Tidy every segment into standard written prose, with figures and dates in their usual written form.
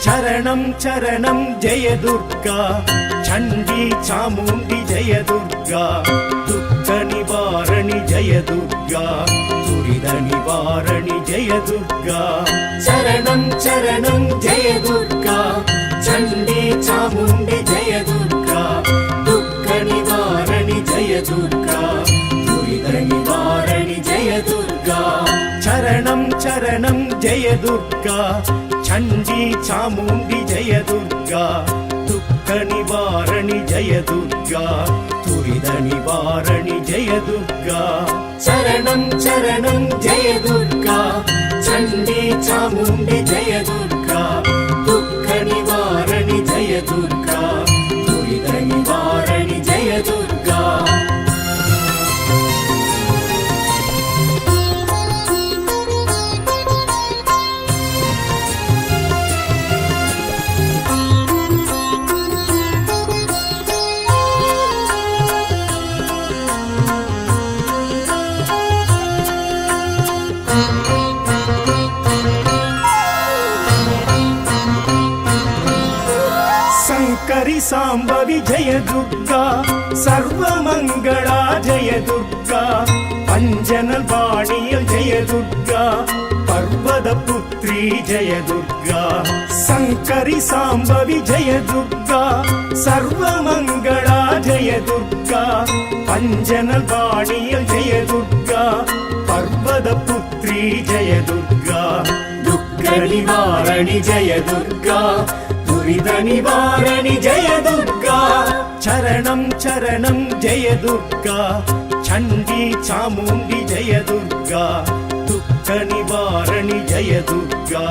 चरणं चरणं जय दुर्गा चण्डी चामुण्डी जय दुर्गा दुःख निवारणि जय दुर्गा दुरित निवारणि जय दुर्गा चरणं चरणं जय दुर्गा चण्डी चामुण्डी जय दुर्गा दुःख निवारणि जय दुर्गा दुरित निवारणि जय दुर्गा चरणं चरणं जय दुर्गा चण्डी चामुण्डी जय दुर्गा दुःख निवारणि जय दुर्गा दुरित निवारणि जय दुर्गा चरणं चरणं जय दुर्गा चण्डी चामुण्डी जय दुर्गा दुःख निवारणि जय दुर्गा दुरित निवारणि जय दुर्गा शंकरी सांबवी जय दुर्गा सर्वमंगला जय दुर्गा पंजनल वाणियल जय दुर्गा पर्वत पुत्री जय दुर्गा शंकरी सांबवी जय दुर्गा सर्वमंगला जय दुर्गा पंजनल वाणियल जय दुर्गा पर्वत पुत्री जय दुर्गा दुःख निवारणि जय दुर्गा दुरित निवारणि जय दुर्गा चरणं चरणं जय दुर्गा चण्डी चामुण्डी जय दुर्गा दुःख निवारणि जय दुर्गा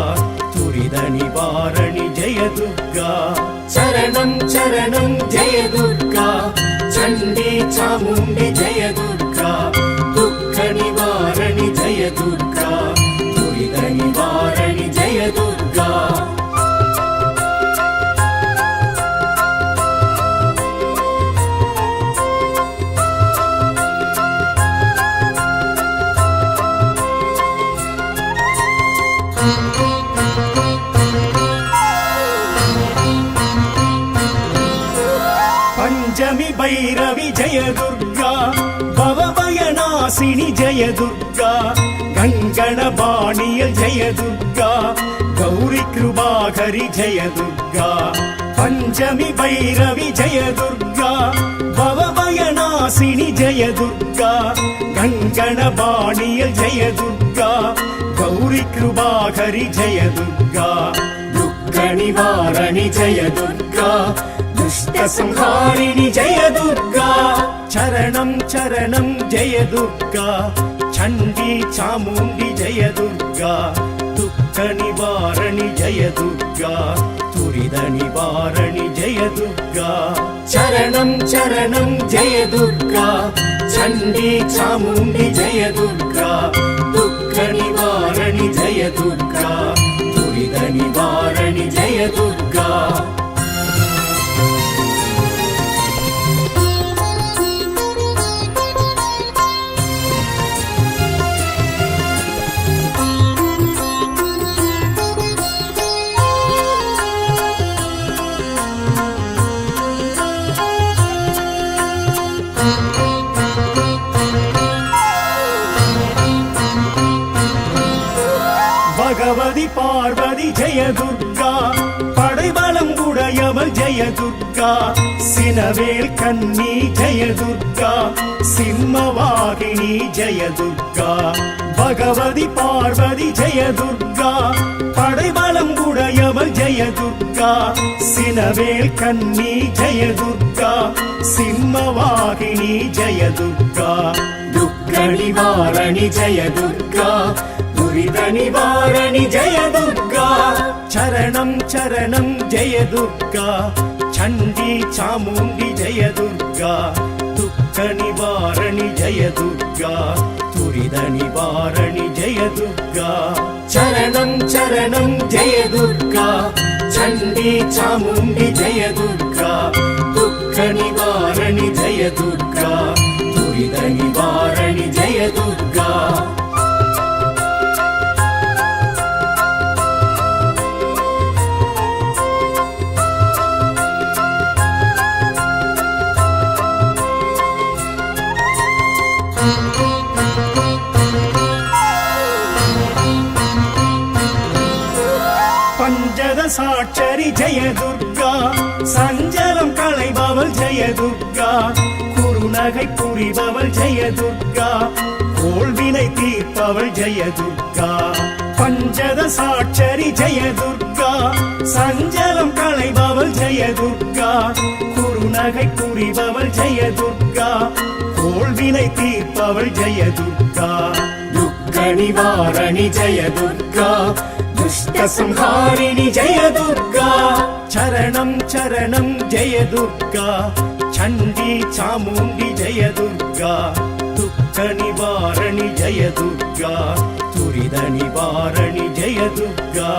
दुरित निवारणि जय दुर्गा चरणं चरणं जय दुर्गा चण्डी चामुण्डी जय दुर्गा दुःख निवारणि जय दुर्गा दुरित निवारणि जय दुर्गा पंचमी भैरवी जय दुर्गा भवभयनाशिनी जय दुर्गा गंगणबाणियल जय दुर्गा गौरी कृपाकरी जय दुर्गा पंचमी भैरवी जय दुर्गा भवभयनाशिनी जय दुर्गा गंगणबाणियल जय दुर्गा गौरी कृपाकरी जय दुर्गा दुःख निवारणि जय दुर्गा दुष्ट संहारिणि जय दुर्गा चरणं चरणं जय दुर्गा चण्डी चामुण्डी जय दुर्गा दुःख निवारणि जय दुर्गा दुरित निवारणि जय दुर्गा चरणं चरणं जय दुर्गा चण्डी चामुण्डी जय दुर्गा दुःख निवारणि जय दुर्गा दुरित निवारणि जय दुर्गा भगवती पार्वती जय दुर्गा पடைபலம் உடையவள் जय दुर्गा सिनवेल कन्नी जय दुर्गा सिंहवाहिनी जय दुर्गा भगवती पार्वती जय दुर्गा पடைபலம் உடையவள் जय दुर्गा सिनवेल कन्नी जय दुर्गा सिंहवाहिनी जय दुर्गा दुःख निवारणि जय दुर्गा दुरित निवारणि जय दुर्गा चरणं चरणं जय दुर्गा चण्डी चामुण्डी जय दुर्गा दुःख निवारणि जय दुर्गा दुरित निवारणि जय दुर्गा चरणं चरणं जय दुर्गा चण्डी चामुण्डी जय दुर्गा दुःख निवारणि जय दुर्गा दुरित निवारणि जय दुर्गा பஞ்சதசாட்சரி ஜெய துர்கா சஞ்சலம் களைபவள் ஜெய துர்கா குறுநகை புரிபவள் ஜெய துர்கா கோள்வினை தீர்ப்பவள் ஜெய துர்கா பஞ்சதசாட்சரி ஜெய துர்கா சஞ்சலம் களைபவள் ஜெய துர்கா குறுநகை புரிபவள் ஜெய துர்கா கோள்வினை தீர்ப்பவள் ஜெய துர்கா துக்க நிவாரணி ஜெய துர்கா துஷ்ட சம்ஹாரிணி ஜெய துர்கா சரணம் சரணம் ஜெய துர்கா சண்டி சாமுண்டி ஜெய துர்கா துக்க நிவாரணி ஜெய துர்கா துரித நிவாரணி ஜெய துர்கா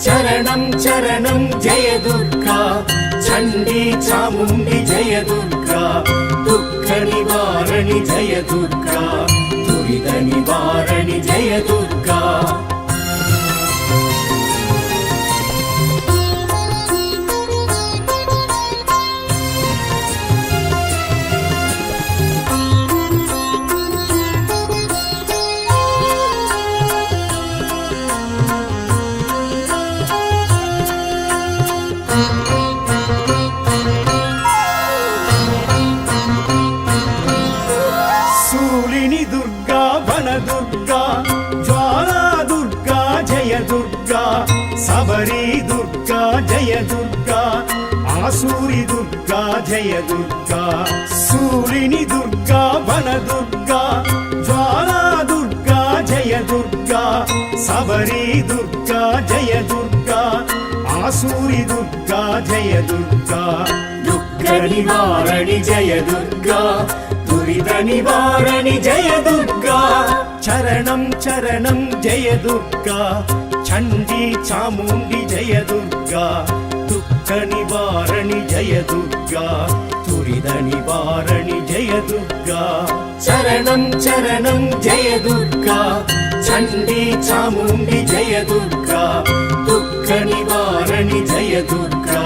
சரணம் சரணம் ஜெய துர்கா சண்டி சாமுண்டி ஜெய துர்கா துக்க நிவாரணி ஜெய துர்கா துரித நிவாரணி ஜெய துர்கா சூலினி துர்கா வன துர்கா ஜ்வாலா துர்கா ஜெய துர்கா சபரி துர்கா ஜெய துர்கா ஆசூரி துர்கா ஜெய துர்கா சூலினி துர்கா வன துர்கா ஜ்வாலா துர்கா ஜெய துர்கா சபரி துர்கா ஜெய துர்கா ஆசூரி துர்கா ஜெய துர்கா துக்க நிவாரணி ஜெய துர்கா துரித நிவாரணி ஜெய துர்கா சரணம் சரணம் ஜெய துர்கா சண்டி சாமுண்டி ஜெய துர்கா துக்க நிவாரணி ஜெய துர்கா துரித நிவாரணி ஜெய துர்கா சரணம் சரணம் ஜெய துர்கா சண்டி சாமுண்டி ஜெய துர்கா துக்க நிவாரணி ஜெய துர்கா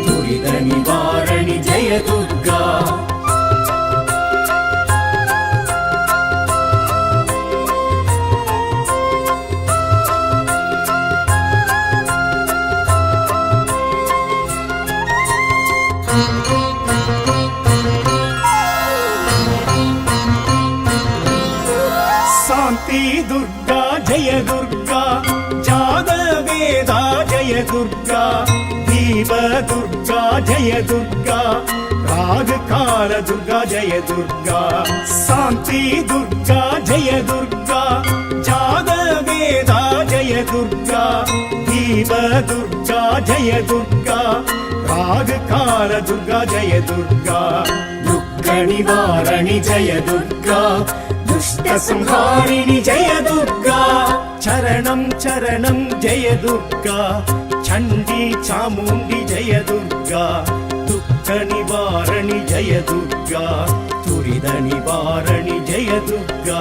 துரித நிவாரணி ஜெய துர்கா சாந்தி துர்கா ஜெய துர்கா ஜாத வேதா ஜெய துர்கா தீப துர்கா ஜெய துர்கா ராகு கால துர்கா ஜெய துர்கா சாந்தி துர்கா ஜெய துர்கா ஜாத வேதா ஜெய துர்கா தீப துர்கா ஜெய துர்கா ராகு கால துர்கா ஜெய துர்கா துக்க நிவாரணி ஜெய துர்கா துஷ்ட சம்ஹாரிணி ஜெய துர்கா சரணம் சரணம் ஜெய துர்கா சண்டி சாமுண்டி ஜெய துர்கா துக்க நிவாரணி ஜெய துர்கா துரித நிவாரணி ஜெய துர்கா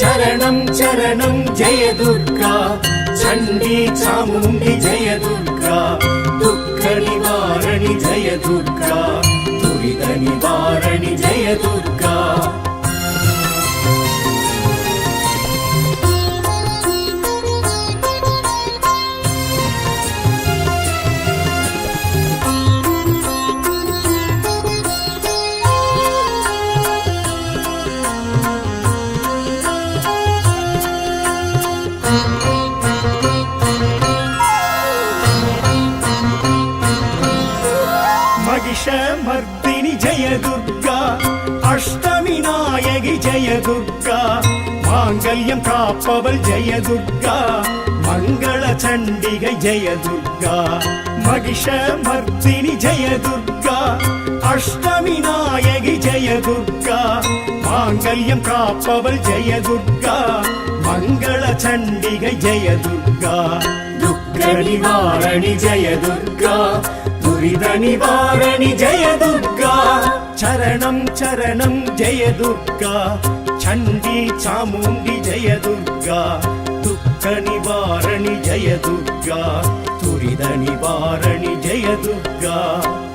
சரணம் சரணம் ஜெய துர்கா சண்டி சாமுண்டி ஜெய துர்கா துக்க நிவாரணி ஜெய துர்கா துரித நிவாரணி ஜெய துர்கா மகிஷமர்த்தினி ஜெய துர்கா அஷ்டமி நாயகி ஜெய துர்கா மாங்கல்யம் காப்பவள் ஜெய துர்கா மங்கள சண்டிகை ஜெய துர்கா மகிஷமர்த்தினி ஜெய துர்கா அஷ்டமி நாயகி ஜெய துர்கா மாங்கல்யம் காப்பவள் ஜெய துர்கா மங்கள சண்டிகை ஜெய துர்கா துக்க நிவாரணி ஜெய துர்கா துரித நிவாரணி ஜெய துர்கா சரணம் சரணம் ஜெய துர்கா சண்டி சாமுண்டி ஜெய துர்கா துக்க நிவாரணி ஜெய துர்கா துரித நிவாரணி ஜெய துர்கா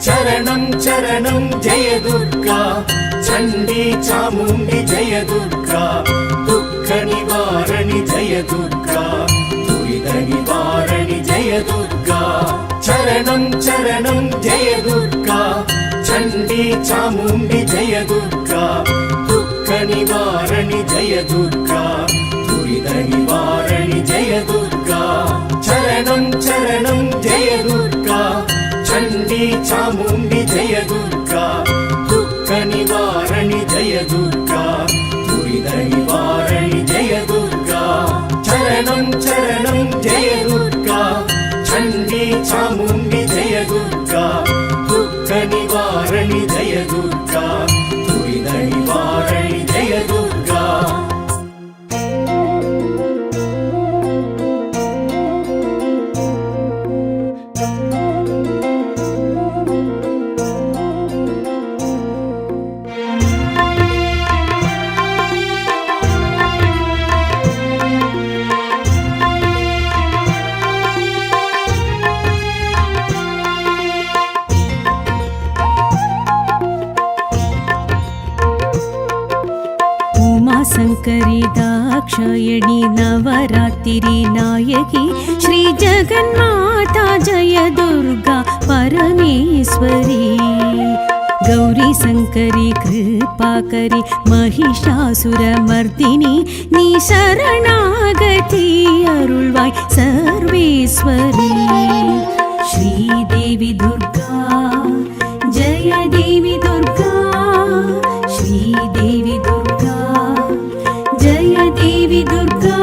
சரணம் சரணம் ஜெய துர்கா சண்டி சாமுண்டி ஜெய துர்கா துக்க நிவாரணி ஜெய துர்கா துரித நிவாரணி ஜெய दुर्गा चरणं चरणं जय दुर्गा चण्डी चामुण्डी जय दुर्गा दुःख निवारणि जय दुर्गा दुरित निवारणि जय दुर्गा चरणं चरणं जय दुर्गा चण्डी चामुण्डी जय दुर्गा दुःख निवारणि जय दुर्गा दुरित निवारणि जय दुर्गा चरणं चरणं जय दुर्गा चण्डी चामुण्डी जय दुर्गा दुःख निवारणि जय दुर्गा दुरित निवारणि जय दुर्गा शङ्करी दाक्षायणी नवरात्रि नायकी श्री जगन्माता जय दुर्गा परमेश्वरी गौरी शङ्करी कृपाकरी महिषासुरमर्दिनी नी शरणागति अरुळ्वाय सर्वेश्वरी श्रीदेवी दुर्गा जय देवी दुर्गा श्रीदेवी दुर्गा जय देवी दुर्गा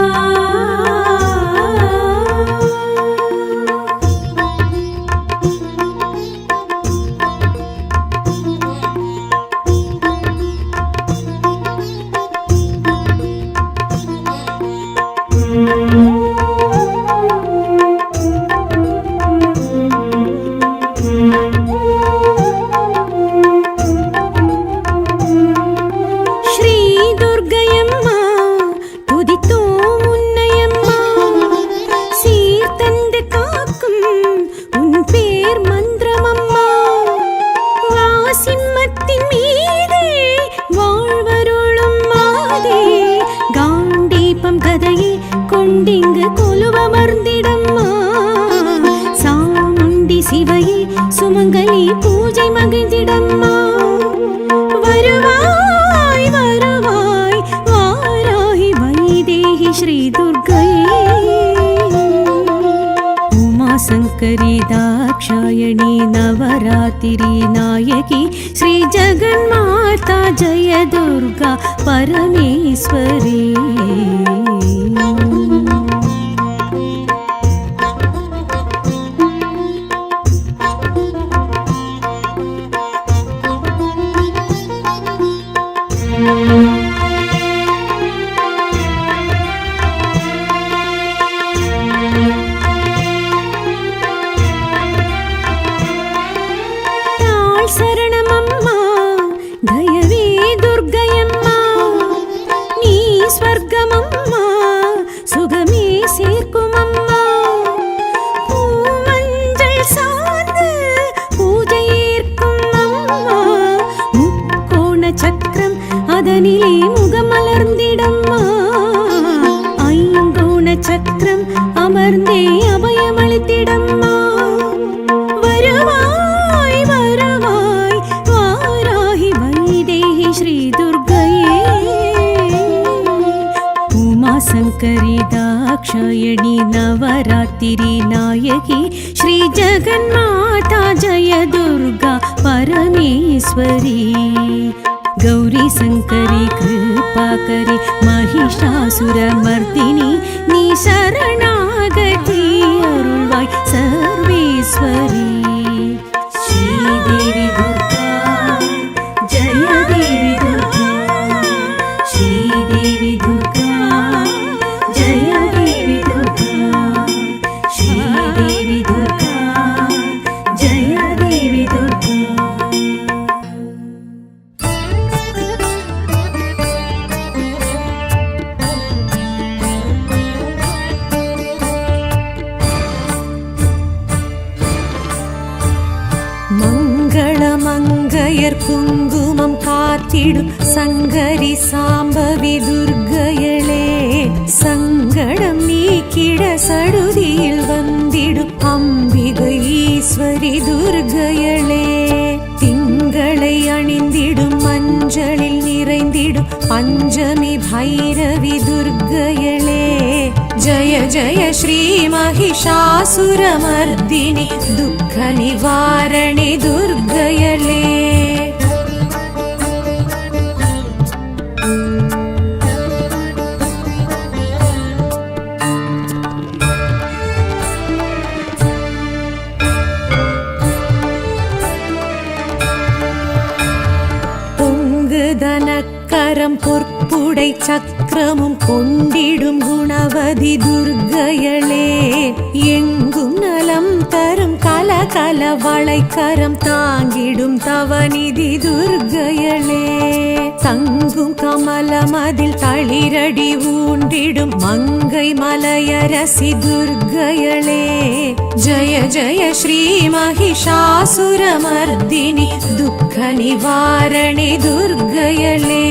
शङ्करी दाक्षायणी नवरात्रि नायकी श्री जगन्माता जय दुर्गा परमेश्वरी शङ्करी दाक्षायणी नवरात्रि नायकी श्री जगन्माता जय दुर्गा परमेश्वरी गौरी शङ्करी कृपाकरी महिषासुरमर्दिनी नी शरणागति अरुळ्वाय सर्वेश्वरी श्रीदेवी दुर्गा जय देवी दुर्गा श्रीदेवी दुर्गा மங்கையர் குங்கும க்ஷேமம் காத்திடும் சங்கரி சாம்பவி துர்க்கையளே, சங்கடம் நீக்கிட சடுதியில் வந்திடும் அம்பிகை ஈஸ்வரி துர்க்கையளே, திங்களை அணிந்திடும் மஞ்சளில் நிறைந்திடும் பஞ்சமி பைரவி துர்க்கையளே, ஜய ஜய ஸ்ரீ மகிஷாசுரமர்தினி துக்க நிவாரணி துர்க்கையளே. தனக்கரம் பொற்புடை சக்கரமும் கொண்டிடும் குணவதி துர்க்கையளே, எங்கும் நலம் தரும் கலகல வளைக்கரம் தாங்கிடும் தவநிதி துர்க்கையளே, தங்கும் கமலமதில் தளிரடி ஊண்டிடும் மங்கை மலையரசி துர்க்கையளே, ஜய ஜய ஸ்ரீ மகிஷாசுரமர்தினி துக்க நிவாரணி துர்க்கையளே.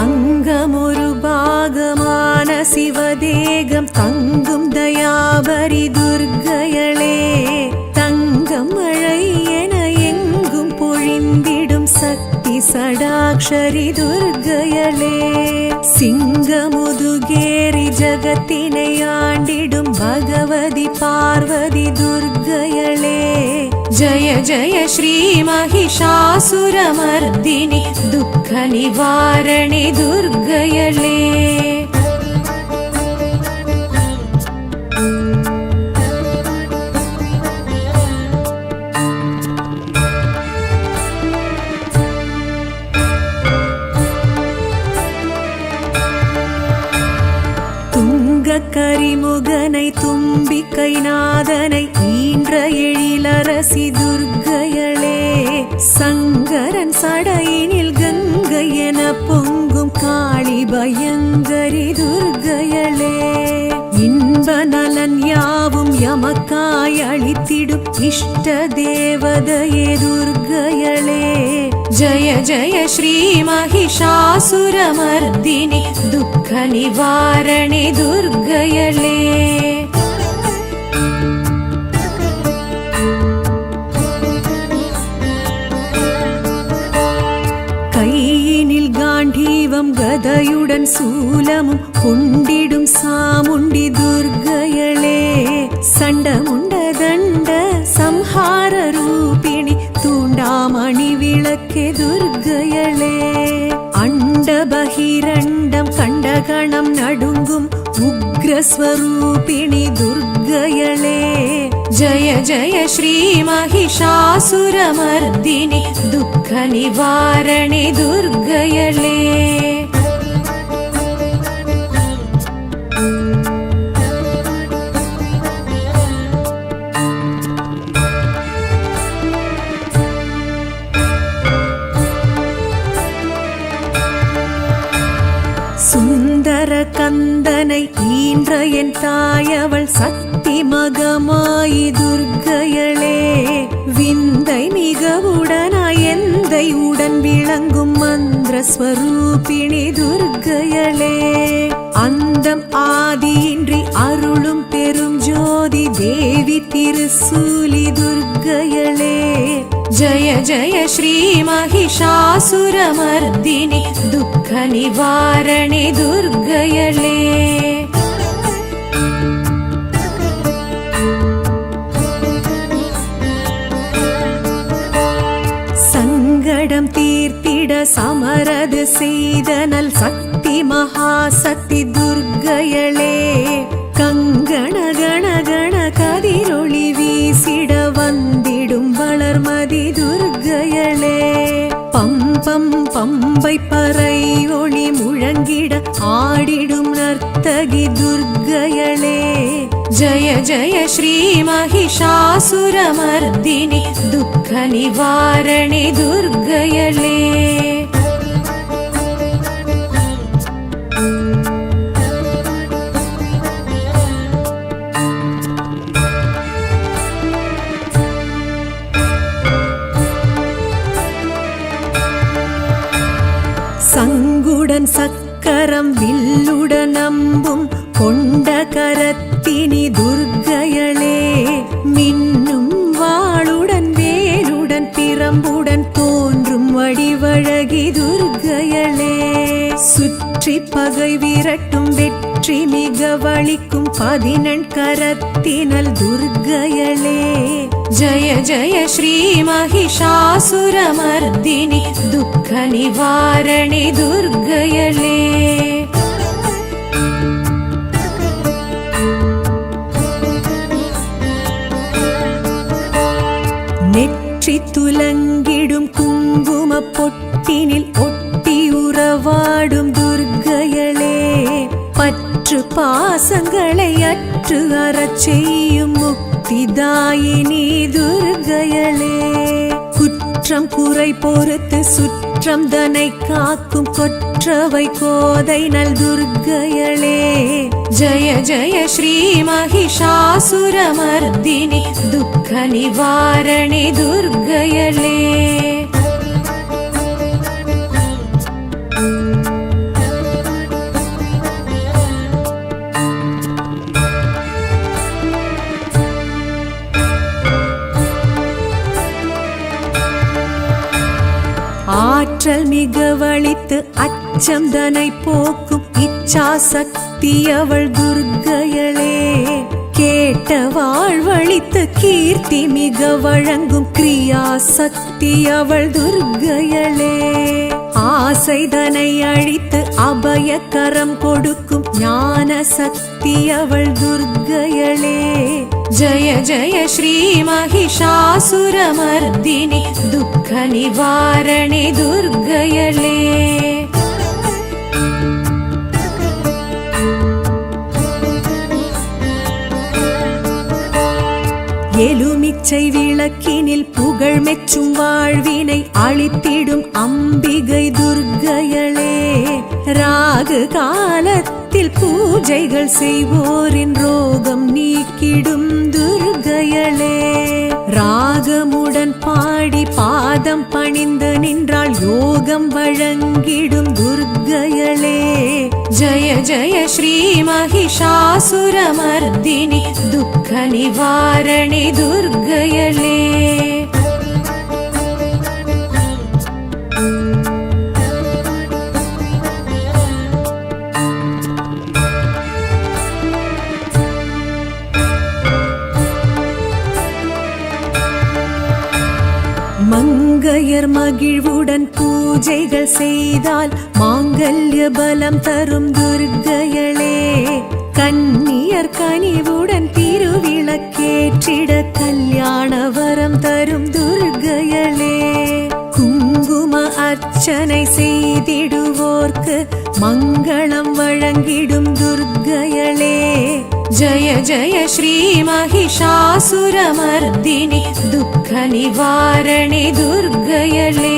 அங்கமொரு பாகமான சிவதேகம் தங்கும் தயாபரி துர்க்கையளே, தங்கம் மழை என எங்கும் பொழிந்திடும் சக்தி சடாக்ஷரி துர்க்கையளே, சிங்கமுதுகேரி ஜகத்தினை ஆண்டிடும் பகவதி பார்வதி துர்க்கையளே, ஜய ஜய ஸ்ரீ மகிஷாசுரமர்தினி துக்க நிவாரணி துர்க்கையளே. கரிமுகனை தும்பிக்கை நாதனை ஈன்ற எழிலரசி துர்க்கையளே, சங்கரன் சடையினில் கங்கை என பொங்கும் காளி பயங்கரி துர்க்கையளே, இன்ப நலன் யாவும் எமக்காய் அளித்திடும் இஷ்ட தேவதையே துர்க்கையளே, ஜய ஜய ஸ்ரீ மகிஷாசுரமர்தினி துக்க நிவாரணி துர்க்கையளே. கையினில் காண்டீவம் கதையுடன் சூலமும் கொண்டிடும் சாமுண்டி துர்க்கையளே, சண்டமுண்ட தண்ட சம்ஹார ரூபிணி தூண்டாமணி விளக்கே துர்க்கையளே, அண்ட பகிரண்டம் கண்டகணம் நடுங்கும் உக்ரஸ்வரூபிணி துர்க்கையளே, ஜய ஜய ஸ்ரீ மகிஷாசுரமர்தினி துக்க நிவாரணி துர்க்கையளே. சுந்தர கந்தனை ஈன்ற என் தாயவள் சக்தி மகமாயி துர்க்கையளே, விந்தை மிகவுடனாய் எந்தை உடன் விளங்கும் மந்திர ஸ்வரூபிணி துர்க்கையளே, அந்தம் ஆதியின்றி அருளும் பெரும் ஜோதி தேவி திருசூலி துர்க்கையளே, ஜய ஜய ஸ்ரீ மகிஷாசுரமர்தினி துக்க நிவாரணி துர்க்கையளே. சங்கடம் தீர்த்திட சமரது செய்தனல் சக்தி மகாசக்தி துர்க்கையளே, கங்கண கண கண கதிரொளி வீசிட வந்திடும் வளர்மதி துர்க்கையளே, பம்பம் பம்பை பறை ஒளி முழங்கிட ஆடிடும் நர்த்தகி துர்க்கையளே, ஜய ஜய ஸ்ரீ மகிஷாசுரமர்தினி துக்க நிவாரணி துர்க்கையளே. சங்குடன் சக்கரம் வில்லுடன் அம்பும் கொண்ட கரத்தினி துர்க்கையளே மின்னும் வாளுடன் வேலுடன் பிரம்புடன் தோன்றும் வடிவழகி துர்க்கையளே சுற்றி பகை விரட்டும் வெற்றி மிக வலிக்கும் 14 கரத்தினல் துர்க்கையளே ஜய ஜய ஸ்ரீ மகிஷாசுரமர்தினி துக்க நிவாரணி துர்க்கையளே நெற்றி துலங்கிடும் குங்கும பொட்டினில் ஒட்டி உறவாடும் துர்க்கையளே பற்று பாசங்களை அற்று அறச் செய்யும் முக்திதாயினி துர்க்கையளே குற்றம் குறை பொறுத்து சுற்றம் தனை காக்கும் கொற்றவை கோதை நல் துர்க்கையளே ஜய ஜய ஸ்ரீ மகிஷாசுரமர்தினி துக்க நிவாரணி துர்க்கையளே ஆற்றல் மிக வலித்து அச்சம் தனை போக்கும் இச்சா சக்தி அவள் துர்க்கையளே கேட்ட வாழ்வழித்து கீர்த்தி மிக வழங்கும் கிரியா சக்தி அவள் துர்க்கையளே ஆசை தனை அழித்து அபய கரம் கொடுக்கும் ஞான சக்தி அவள் துர்க்கையளே ஜய ஜய ஸ்ரீ மகிஷாசுரமர்தினி துக்க நிவாரணி துர்க்கையளே எலுமிச்சை விளக்கினில் புகழ் மெச்சும் வாழ்வினை அளித்திடும் அம்பிகை துர்க்கையளே ராகு காலத்தில் பூஜைகள் செய்வோரின் ரோகம் நீக்கிடும் துர்க்கையளே ராகமுடன் பாடி பாதம் பணிந்து நின்றால் யோகம் வழங்கிடும் துர்க்கையளே ஜய ஜய ஸ்ரீ மகிஷாசுரமர்தினி துக்க நிவாரணி துர்க்கையளே மங்கையர் மகிழ்வுடன் பூஜைகள் செய்தால் மாங்கல்ய பலம் தரும் துர்க்கையளே கன்னியர் கனிவுடன் திருவிளக்கேற்றிட கல்யாண வரம் தரும் துர்க்கையளே குங்கும அர்ச்சனை செய்திடுவோர்க்கு மங்களம் வழங்கிடும் துர்க்கையளே ஜய ஜய ஸ்ரீ மகிஷாசுரமர்தினி துக்க நிவாரணி துர்க்கையளே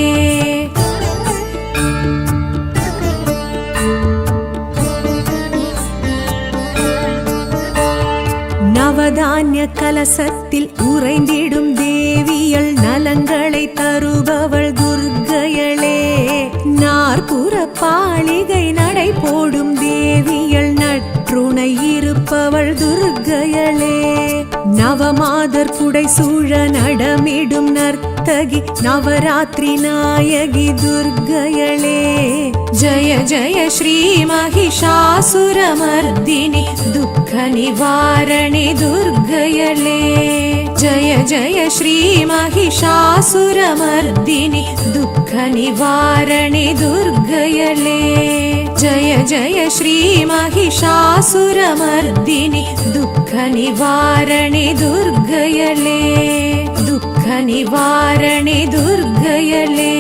நவதானிய கலசத்தில் உறைந்திடும் தேவியள் நலங்களை தருபவள் துர்க்கையளே நாற்புற பாளிகை நடை போடும் தேவியள் நற்றுணை இருப்பவள் துர்க்கையளே நவமாதர் புடை சூழ நடமிடும் நர்த்தகி நவராத்திரி நாயகி துர்க்கையளே ஜய ஜய ஸ்ரீ மகிஷாசுரமர்தினி துக்க நிவாரணி துர்க்கையளே ஜய ஜய ஸ்ரீ மகிஷாசுரமர்தினி துக்க நிவாரணி துர்க்கையளே ஜய ஜய ஸ்ரீ மகிஷாசுரமர்தினி துக்க நிவாரணி துர்க்கையளே துக்க நிவாரணி துர்க்கையளே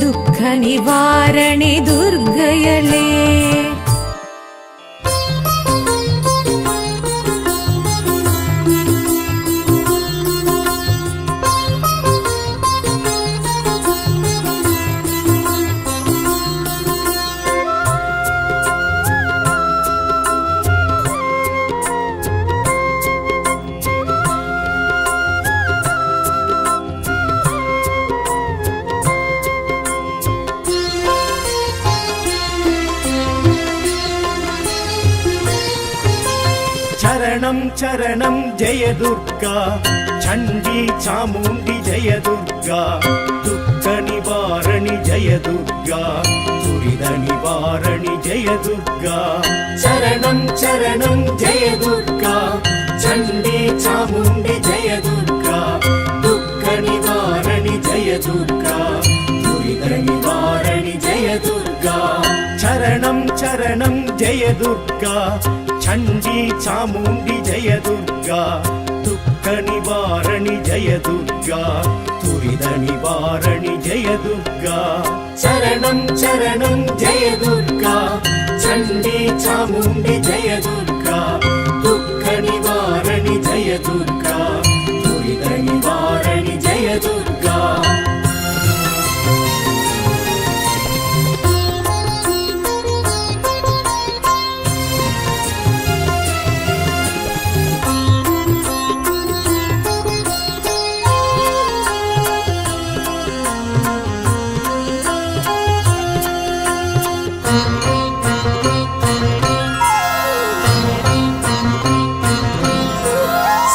துக்க நிவாரணி துர்க்கையளே சரணம் சரணம் ஜெய துர்கா சண்டி சாமுண்டி ஜெய துர்கா துக்க நிவாரணி ஜெய துர்கா துரித நிவாரணி ஜெய துர்கா சரணம் சரணம் ஜெய துர்கா சண்டி சாமுண்டி ஜெய துர்கா துக்க நிவாரணி ஜெய துர்கா துரித நிவாரணி ஜெய துர்கா சரணம் சரணம் ஜெய துர்கா சண்டி சாமுண்டி ஜெய துர்கா துக்க நிவாரணி ஜெய துர்கா துரித நிவாரணி ஜெய துர்கா சரணம் சரணம் ஜெய துர்கா சண்டி சாமுண்டி ஜெய துர்கா துக்க நிவாரணி ஜெய துர்கா துரித நிவாரணி ஜெய துர்கா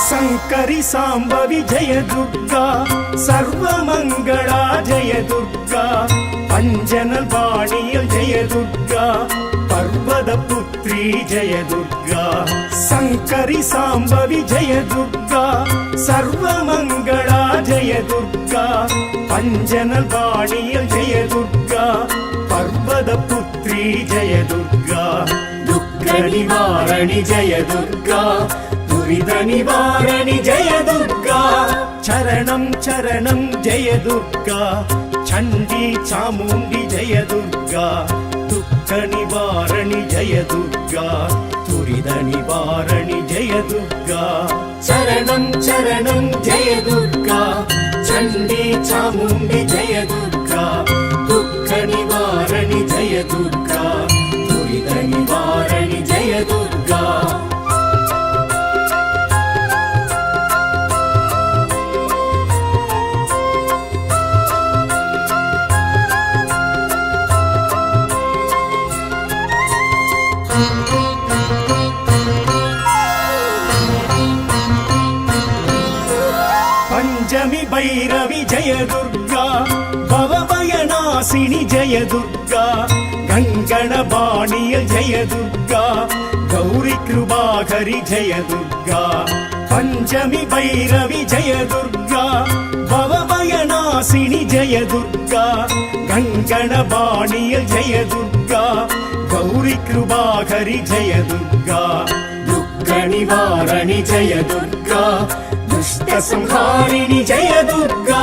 शङ्करि साम्बवि जय दुर्गा सर्वमङ्गला जय दुर्गा पञ्जनवाणीय जय दुर्गा पर्वतपुत्री जय दुर्गा शङ्करि साम्बवि जय दुर्गा सर्वमङ्गला जय दुर्गा पञ्जनवाणीय जय दुर्गा पर्वतपुत्री जय दुर्गा दुःख निवारणि जय दुर्गा துரித நிவாரணி ஜெய துர்கா சரணம் சரணம் ஜெய துர்கா சண்டி சாமுண்டி ஜெய துர்கா துக்க நிவாரணி ஜெய துர்கா துரித நிவாரணி ஜெய துர்கா சரணம் சரணம் ஜெய துர்கா சண்டி சாமுண்டி ஜெய துர்கா துக்க நிவாரணி ஜெய துர்கா துரித நிவாரணி ஜெய துர்கா पंचमी भैरवी जय दुर्गा भवभयनाशिनी जय दुर्गा गङ्गणबाणीय जय दुर्गा गौरी कृपाकरि जय दुर्गा पंचमी भैरवी जय दुर्गा भवभयनाशिनी जय दुर्गा गङ्गणबाणीय जय दुर्गा गौरी कृपाकरि जय दुर्गा दुःख निवारणि जय दुर्गा दुष्ट संहारिणि जय दुर्गा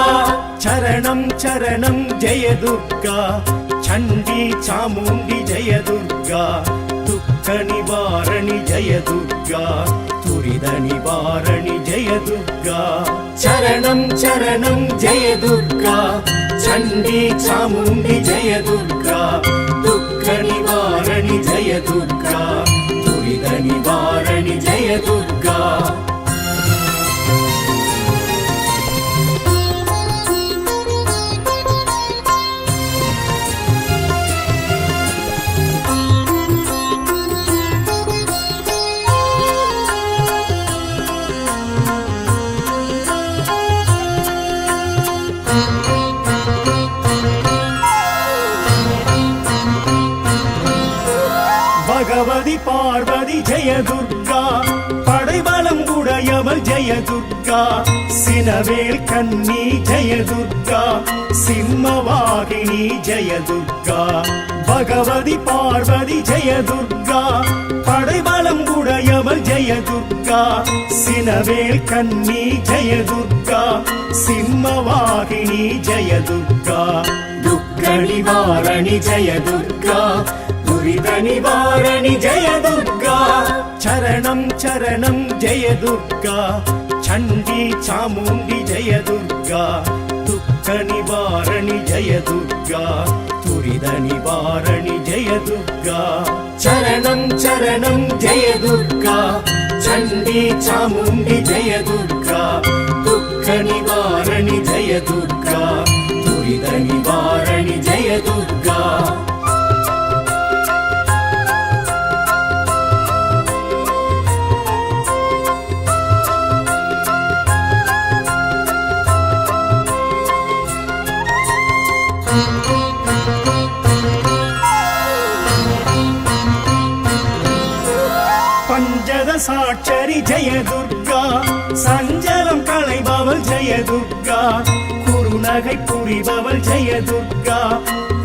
चरणं चरणं जय दुर्गा चण्डी चामुण्डी जय दुर्गा दुःख निवारणि जय दुर्गा तुरिद निवारणि जय दुर्गा चरणं चरणं जय दुर्गा चण्डी चामुण्डी जय दुर्गा दुःख निवारणि जय दुर्गा तुरिद निवारणि जय दुर्गा भगवती पार्वती जय दुर्गा पடைபலம் உடையவள் जय दुर्गा சினவேல் கன்னி जय दुर्गा சிம்மவாகினி जय दुर्गा भगवती पार्वती जय दुर्गा படைபலம் உடையவள் जय दुर्गा சினவேல் கன்னி जय दुर्गा சிம்மவாகினி जय दुर्गा दुःख निवारणि जय दुर्गा दुरित निवारणि जय दुर्गा चरणं चरणं जय दुर्गा चण्डी चामुण्डी जय दुर्गा दुःख निवारणि जय दुर्गा तुरित निवारणि जय दुर्गा चरणं चरणं जय दुर्गा चण्डी चामुण्डी जय दुर्गा दुःख निवारणि जय दुर्गा तुरित निवारणि जय दुर्गा சாட்சரி ஜெய துர்கா சஞ்சலம் களைபவள் ஜெய துர்கா குறுநகை புரிபவள் ஜெய துர்கா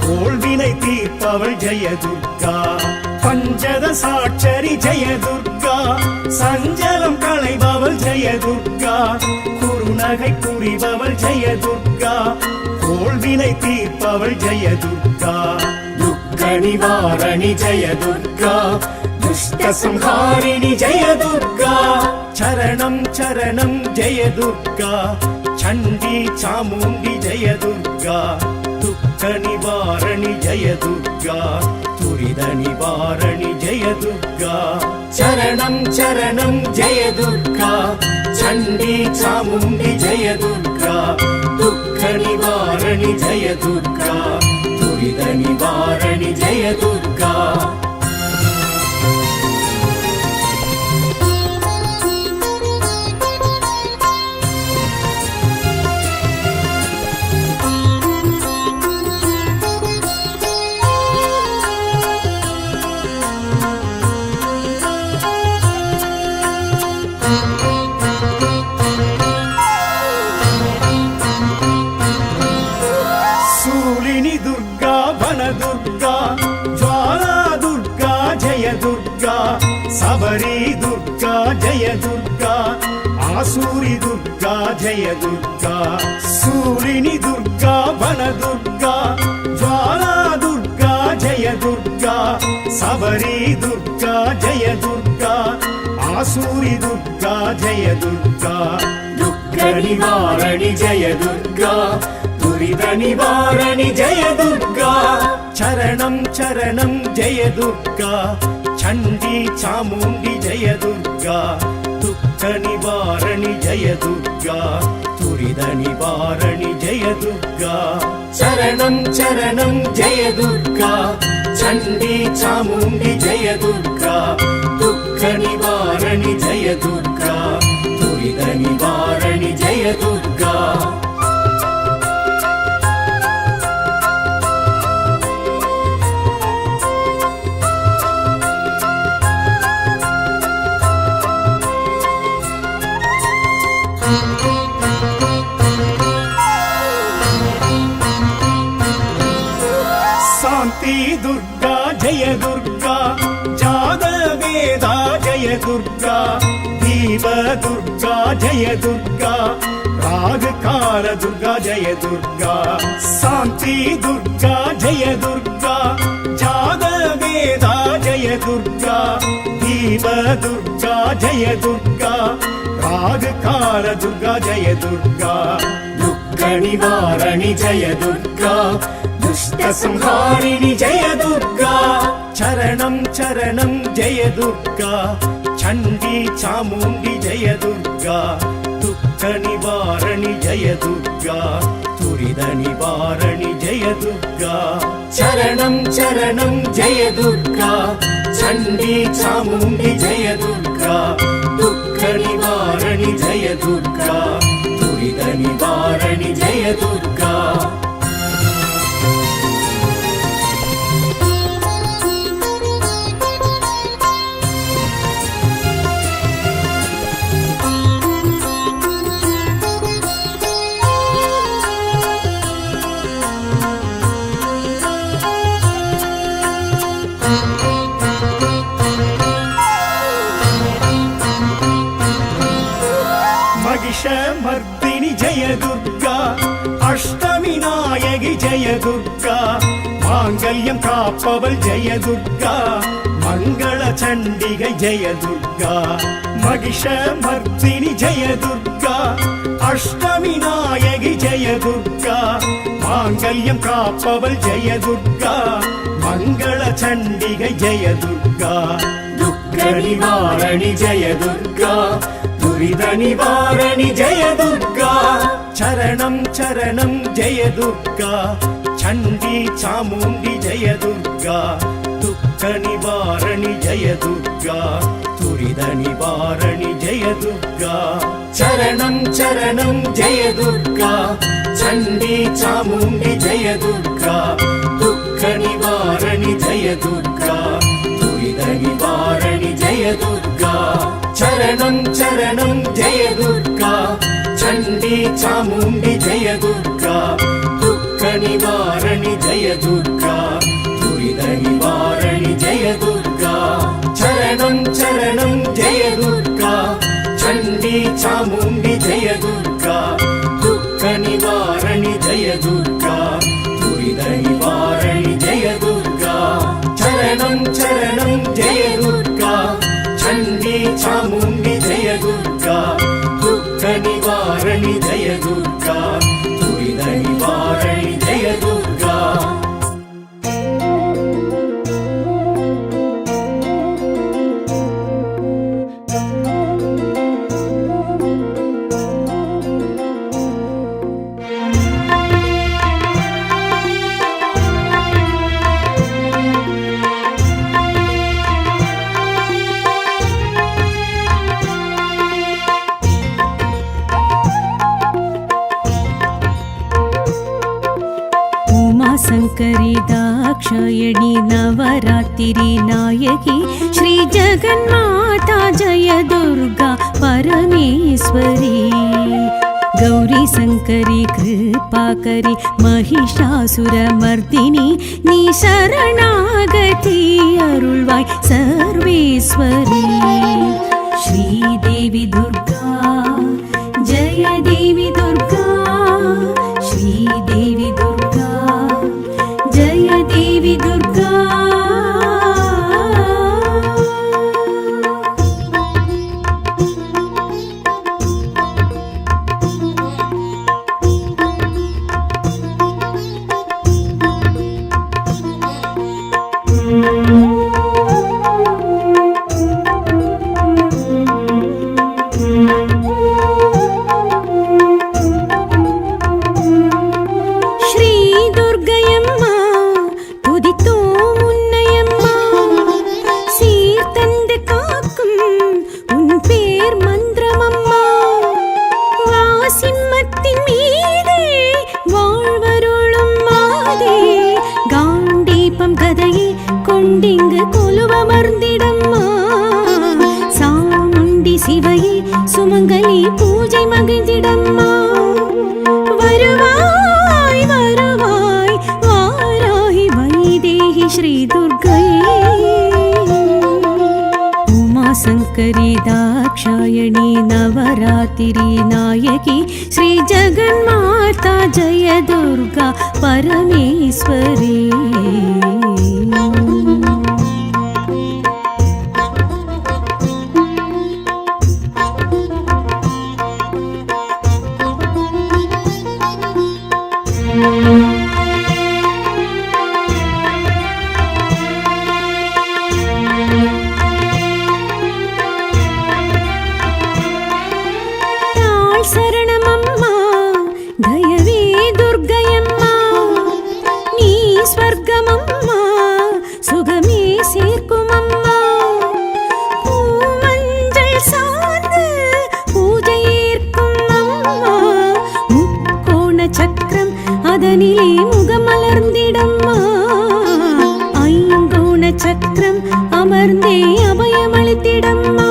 கோள்வினை தீர்ப்பவள் ஜெய துர்கா பஞ்சத சாட்சரி ஜெய துர்கா சஞ்சலம் களைபவள் ஜெய துர்கா குறுநகை புரிபவள் ஜெய துர்கா கோள்வினை தீர்ப்பவள் ஜெய துர்கா துக்க நிவாரணி ஜெய துர்கா துஷ்ட சம்ஹாரிணி ஜெய துர்கா சரணம் சரணம் ஜெய துர்கா சண்டி சாமுண்டி ஜெய துர்கா துக்க நிவாரணி ஜெய துர்கா துரித நிவாரணி ஜெய துர்கா சரணம் சரணம் ஜெய துர்கா சண்டி சாமுண்டி ஜெய துர்கா துக்க நிவாரணி ஜெய துர்கா துரித நிவாரணி ஜெய துர்கா சூலினி துர்கா வன துர்கா ஜ்வாலா துர்கா ஜெய துர்கா சபரி துர்கா ஜெய துர்கா ஆசூரி துர்கா ஜெய துர்கா சூலினி துர்கா வன துர்கா ஜ்வாலா துர்கா ஜெய துர்கா சபரி துர்கா ஜெய துர்கா ஆசூரி துர்கா ஜெய துர்கா துக்க நிவாரணி ஜெய துர்கா துரித நிவாரணி ஜெய துர்கா சரணம் சரணம் ஜெய துர்கா சண்டி சாமுண்டி ஜெய துர்கா துக்க நிவாரணி ஜெய துர்கா துரித நிவாரணி ஜெய துர்கா சரணம் சரணம் ஜெய துர்கா சண்டி சாமுண்டி ஜெய துர்கா துக்க நிவாரணி ஜெய துர்கா துரித நிவாரணி ஜெய துர்கா சாந்தி துர்கா ஜெய துர்கா ஜாத வேதா ஜெய துர்கா தீப துர்கா ஜெய துர்கா ராகு கால துர்கா ஜெய துர்கா சாந்தி துர்கா ஜெய துர்கா ஜாத வேதா ஜெய துர்கா தீப துர்கா ஜெய துர்கா ராகு கால துர்கா ஜெய துர்கா துக்க நிவாரணி ஜெய துர்கா துஷ்ட சம்ஹாரிணி ஜெய துர்கா சரணம் சரணம் ஜெய துர்கா சண்டி சாமுண்டி ஜெய துர்கா துக்க நிவாரணி ஜெய துர்கா துரித நிவாரணி ஜெய துர்கா சரணம் சரணம் ஜெய துர்கா சண்டி சாமுண்டி ஜெய துர்கா துக்க நிவாரணி ஜெய துர்கா துரித நிவாரணி ஜெய துர்கா மகிஷமர்த்தினி ஜெய துர்கா அஷ்டமி நாயகி ஜெய துர்கா மாங்கல்யம் காப்பவள் ஜெய துர்கா மங்கள சண்டிகை ஜெய துர்கா மகிஷமர்த்தினி ஜெய துர்கா அஷ்டமி நாயகி ஜெய துர்கா மாங்கல்யம் காப்பவள் ஜெய துர்கா மங்கள சண்டிகை ஜெய துர்கா துக்க நிவாரணி ஜெய துர்கா துரித நிவாரணி ஜெய துர்கா சரணம் சரணம் ஜெய துர்கா சண்டி சாமுண்டி ஜெய துர்கா துக்க நிவாரணி ஜெய துர்கா துரித நிவாரணி ஜெய துர்கா சரணம் சரணம் ஜெய துர்கா சண்டி சாமுண்டி ஜெய துர்கா துக்க நிவாரணி ஜெய துர்கா துரித நிவாரணி ஜெய துர்கா சரணம் சரணம் ஜெய துர்கா சண்டி சாமுண்டி ஜெய துர்கா துக்க நிவாரணி ஜெய துர்கா துரித நிவாரணி ஜெய துர்கா சரணம் சரணம் ஜெய துர்கா சண்டி சாமுண்டி ஜெய துர்கா துக்க நிவாரணி ஜெய துர்கா துரித நிவாரணி ஜெய துர்கா சரணம் சரணம் ஜெய துர்கா சண்டி சாமுண்டி ஜெய துர்கா துக்க நிவாரணி ஜெய துர்கா துரித நிவாரணி ஜெய துர்கா शङ्करी दाक्षायणी नवरात्रि नायकी श्री जगन्माता जय दुर्गा परमेश्वरी गौरी शङ्करी कृपाकरी महिषासुरमर्दिनी नी शरणागति अरुळ्वाय सर्वेश्वरी श्रीदेवी दुर्गा जय देवी दुर्गा श्रीदेवी दुर्गा जय देवी दुर्गा சுமங்கலி பூஜை மகிழ்ந்திடம்மா வருவாய் வருவாய் வாராய் வைதேகி ஸ்ரீ துர்க்கையே உமா சங்கரி தாக்ஷாயணி நவராத்திரி நாயகி ஸ்ரீ ஜகன்மாதா ஜெய துர்கா பரமேஸ்வரி சரணமம்மா தயவே துர்க்கையம்மா நீ ஸ்வர்க்கமம்மா சுகமே சேர்க்குமம்மா பூமஞ்சள் சார்ந்து பூஜை ஏற்கும் அம்மா முக்கோண சக்கரம் அதனிலே முகமலர்ந்திடம்மா ஐங்கோண சக்கரம் அமர்ந்தே அபயமளித்திடம்மா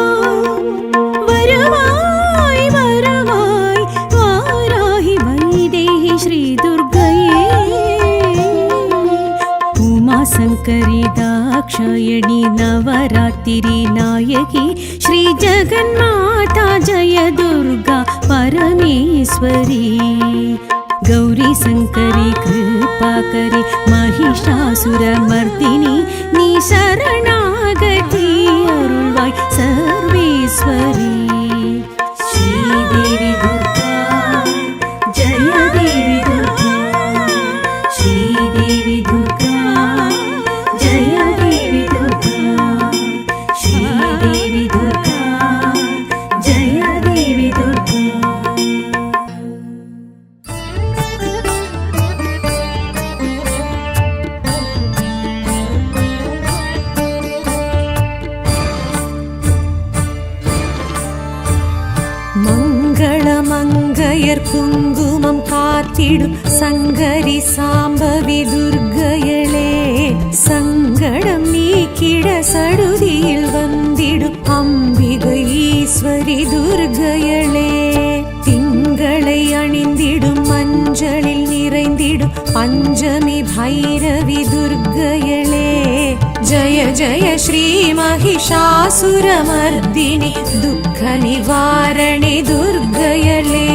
வருவாய் வருவாய் வாராகி வைதேகி ஸ்ரீ துர்க்கையே உமா சங்கரி தாக்ஷாயணி நவராத்திரி நாயகி ஸ்ரீ ஜகன்மாதா ஜெய துர்கா பரமேஸ்வரி गौरी शङ्करी कृपाकरी महिषासुरमर्दिनी नी शरणागति अरुळ्वाय सर्वेश्वरी श्रीदेवी दुर्गा जय देवी दुर्गा श्रीदेवी दुर्गा जय देवी दुर्गा श्रीदेवी दुर्गा जय देवी दुर्गा மங்களமங்கையர் குங்குமம் காத்திடும் சங்கரி சாம்பவி துர்க்கையளே சங்கடம் நீக்கிட சடுதியில் வந்திடும் அம்பிகை வெற்றி துர்க்கையளே. திங்களை அணிந்திடும் மஞ்சளில் நிறைந்திடும் பஞ்சமி பைரவி துர்க்கையளே. ஜய ஜய ஸ்ரீ மகிஷாசுரமர்தினி துக்க நிவாரணி துர்க்கையளே.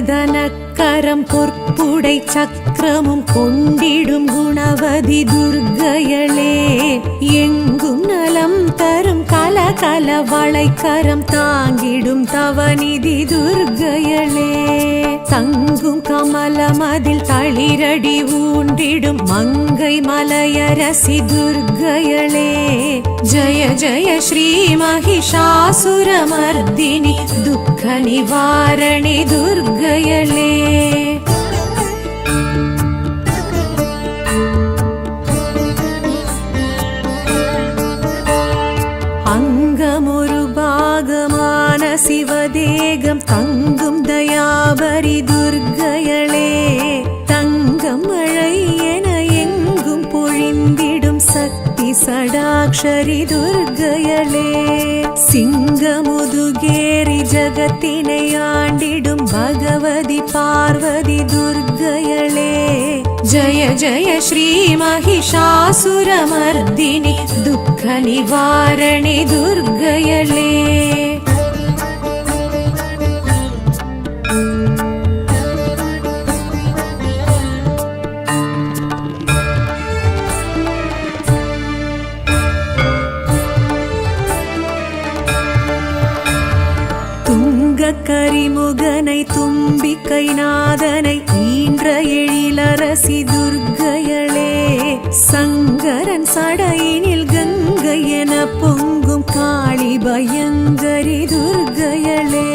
தனக்கரம் பொற்புடை சக்கரமும் கொண்டிடும் குணவதி துர்க்கையளே. எங்கும் நலம் தரும் கலகல வளைக்கரம் தாங்கிடும் தவநிதி துர்க்கையளே. தங்கும் கமலமதில் தளிரடி ஊண்டிடும் மங்கை மலையரசி துர்க்கையளே. ஜய ஜய ஸ்ரீ மகிஷாசுரமர்தினி துக்க நிவாரணி துர்க்கையளே. அங்கமொரு பாகமான சிவதேகம் தங்கும் தயாபரி துர்க்கையளே. தங்கம் மழை என எங்கும் பொழிந்திடும் சக்தி சடாக்ஷரி துர்க்கையளே. சிங்கமுதுகேரி ஜகத்தினை ஆண்டிடும் பகவதி பார்வதி துர்க்கையளே. ஜய ஜய ஸ்ரீ மகிஷாசுரமர்தினி துக்க நிவாரணி துர்க்கையளே. கரிமுகனை தும்பிக்கை நாதனை ஈன்ற எழிலரசி துர்க்கையளே. சங்கரன் சடையினில் கங்கை என பொங்கும் காளி பயங்கரி துர்க்கையளே.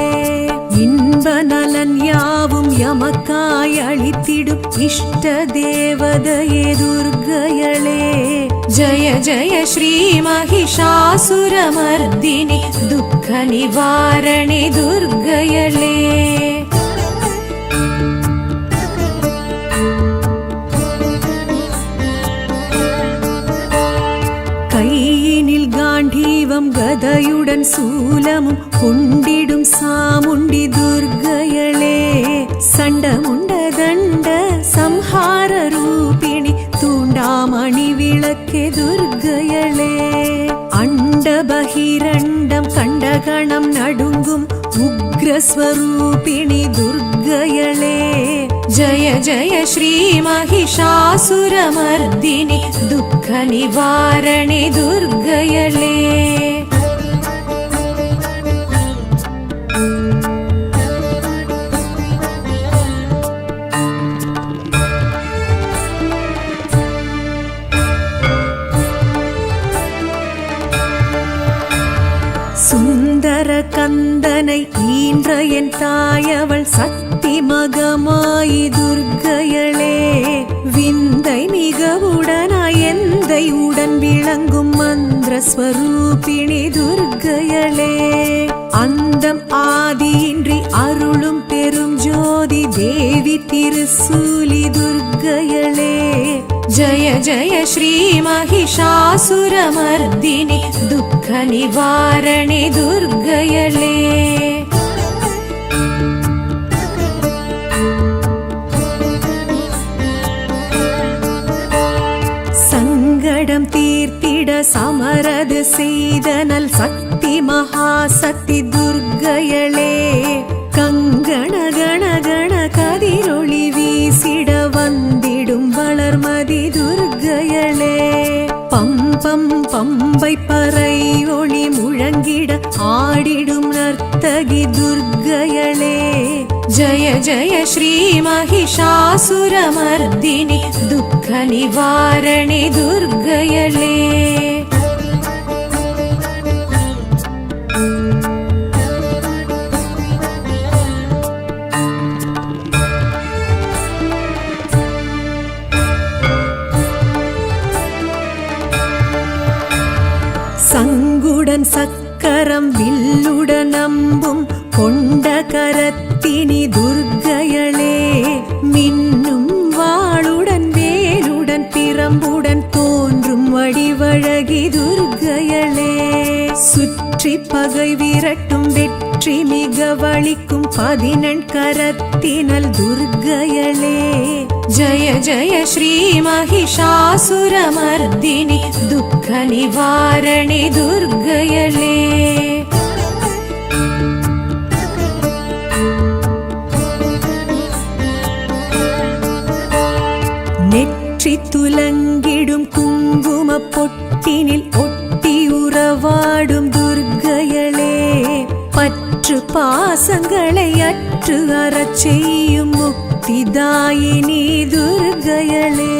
இன்ப நலன் யாவும் எமக்காய் அளித்திடும் இஷ்ட தேவதையே துர்க்கையளே. ஜய ஜய ஸ்ரீ மகிஷாசுரமர்தினி துக்க நிவாரணி துர்க்கையளே. கையினில் காண்டீவம் கதையுடன் சூலமும் கொண்டிடும் சாமுண்டி துர்க்கையளே. சண்டமுண்ட தண்ட சம்ஹார ரூபிணி தூண்டாமணி விளக்கே துர்க்கையளே. அண்ட பகிரண்டம் கண்டகணம் நடுங்கும் உக்ரஸ்வரூபிணி துர்க்கையளே. ஜய ஜய ஸ்ரீ மகிஷாசுரமர்தினி துக்க நிவாரணி துர்க்கையளே. சுந்தர கந்தனை ஈன்ற என் தாயவள் சக்தி மகமாயி துர்க்கையளே. விந்தை மிகவுடனாய் எந்தை உடன் விளங்கும் மந்திர ஸ்வரூபிணி துர்க்கையளே. அந்தம் ஆதியின்றி அருளும் பெரும் ஜோதி தேவி திருசூலி துர்க்கையளே. ஜய ஜய ஸ்ரீ மகிஷாசுரமர்தினி துக்க நிவாரணி துர்க்கையளே. சங்கடம் தீர்த்திட சமரது செய்தனல் சக்தி மகாசக்தி துர்க்கையளே. கங்கண கண கண கதிரொளி வீசிட வந்திடும் வளர்மதி துர்க்கையளே. பம்பம் பம்பை பறை ஒளி முழங்கிட ஆடிடும் நர்த்தகி துர்க்கையளே. ஜய ஜய ஸ்ரீ மகிஷாசுரமர்தினி துக்க நிவாரணி துர்க்கையளே. சங்குடன் சக்க கரம் வில்லுடன் அம்பும் கொண்ட கரத்தினி துர்க்கையளே மின்னும் வாளுடன் வேலுடன் பிரம்புடன் தோன்றும் வடிவழகி துர்க்கையளே சுற்றி பகை விரட்டும் வெற்றி மிக வலிக்கும் 14 கரத்தினல் துர்க்கையளே ஜய ஜய ஸ்ரீ மகிஷாசுரமர்தினி துக்க நிவாரணி துர்க்கையளே நெற்றி துலங்கிடும் குங்கும பொட்டினில் ஒட்டி உறவாடும் துர்க்கையளே பற்று பாசங்களை அற்று அறச் செய்யும் முக்திதாயினி துர்க்கையளே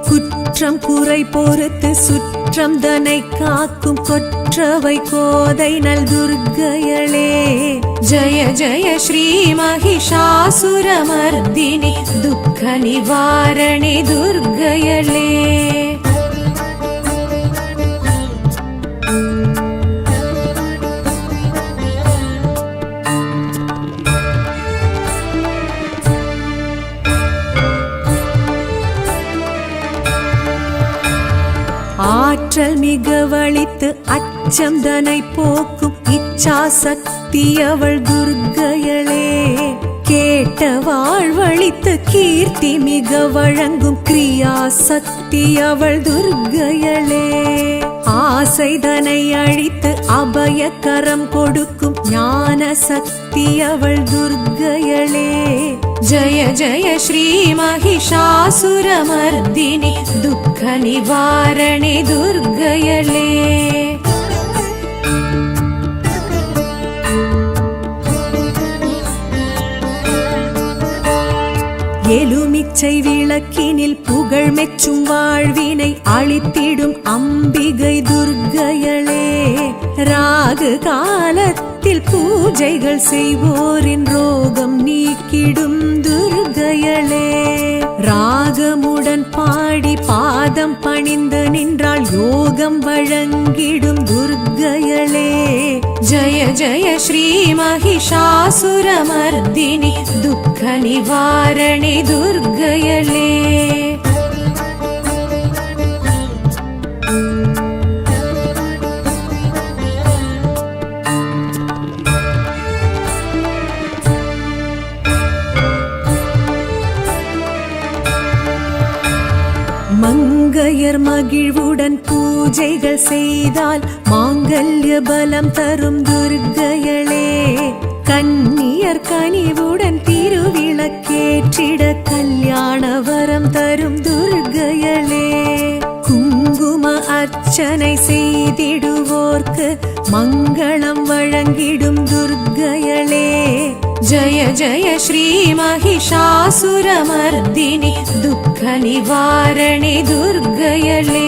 குற்றம் குறை பொறுத்து சுற்றம் தனை காக்கும் கொற்றவை கோதை நல் துர்க்கையளே ஜய ஜய ஸ்ரீ மகிஷாசுரமர்தினி துக்க நிவாரணி துர்க்கையளே ஆற்றல் மிக வலித்து அச்சம் தனை போக்கும் இச்சா சக்தி அவள் துர்க்கையளே கேட்ட வாழ்வழித்து கீர்த்தி மிக வழங்கும் கிரியா சக்தி அவள் துர்க்கையளே ஆசை தனை அழித்து அபய கரம் கொடுக்கும் ஞான சக்தி அவள் துர்க்கையளே ஜய ஜய ஸ்ரீ மகிஷாசுரமர்தினி துக்க நிவாரணி துர்க்கையளே எலுமிச்சை விளக்கினில் புகழ் மெச்சும் வாழ்வினை அளித்திடும் அம்பிகை துர்க்கையளே ராகு காலத்தில் பூஜைகள் செய்வோரின் ரோகம் நீக்கிடும் துர்க்கையளே ராகமுடன் பாடி பாதம் பணிந்து நின்றால் யோகம் வழங்கிடும் துர்க்கையளே ஜய ஜய ஸ்ரீ மகிஷாசுரமர்தினி துக்க நிவாரணி துர்க்கையளே மங்கையர் மகிழ்வுடன் பூஜைகள் செய்தால் மாங்கல்ய பலம் தரும் துர்க்கையளே கன்னியர் கனிவுடன் திருவிளக்கேற்றிட கல்யாண வரம் தரும் துர்க்கையளே குங்கும அர்ச்சனை செய்திடுவோர்க்கு மங்களம் வழங்கிடும் துர்க்கையளே ஜய ஜய ஸ்ரீ மகிஷாசுரமர்தினி துக்க நிவாரணி துர்க்கையளே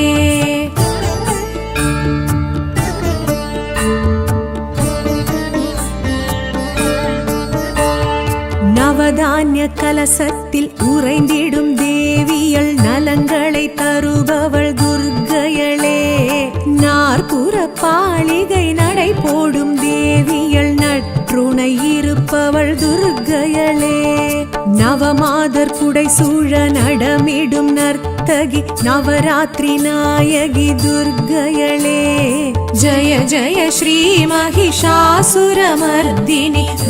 நவதானிய கலசத்தில் உறைந்திடும் தேவியள் நலங்களை தருபவள் துர்க்கையளே நாற்புற பாளிகை நடை போடும் தேவியள் நற்றுணை இருப்பவள் துர்க்கையளே நவமாதர் புடை சூழ நடமிடும் நர்த்தகி நவராத்திரி நாயகி துர்க்கையளே ஜய ஜய ஸ்ரீ மகிஷாசுரமர்தினி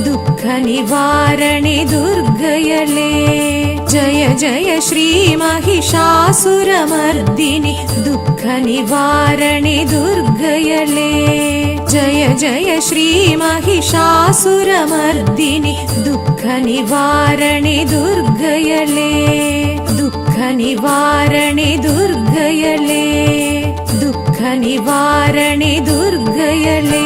துக்க நிவாரணி துர்க்கையளே ஜய ஜய ஸ்ரீ மகிஷாசுரமர்தினி துக்க நிவாரணி துர்க்கையளே ஜய ஜய ஸ்ரீ மகிஷாசுரமர்தினி துக்க நிவாரணி துர்க்கையளே துக்க நிவாரணி துர்க்கையளே துக்க நிவாரணி துர்க்கையளே